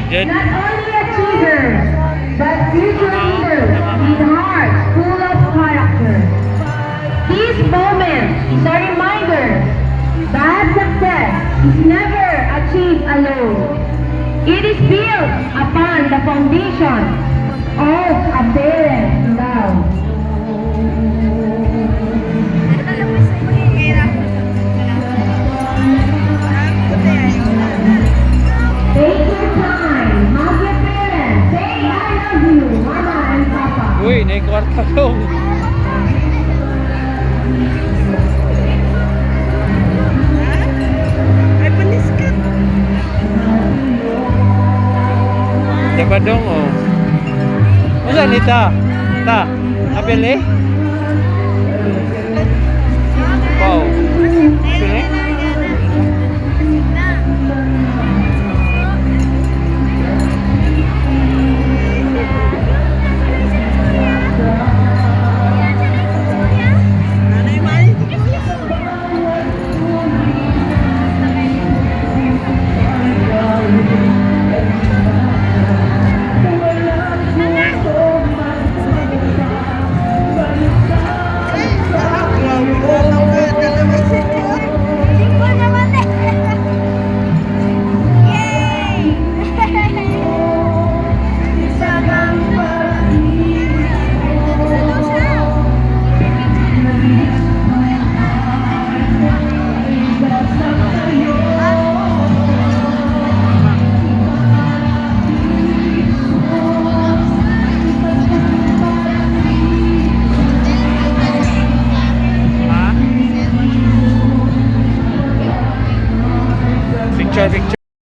Jet. Not only achievers, but future leaders with hearts full of character. This moment is a reminder that success is never achieved alone. It is built upon the foundation of a parent's love. Take your time, hug your parents, say I love you, Mama and Papa. Uy, naikwarta ko. Ay, panis ka. Diba dong, oh. Masa ni ta? Ta? Apel eh?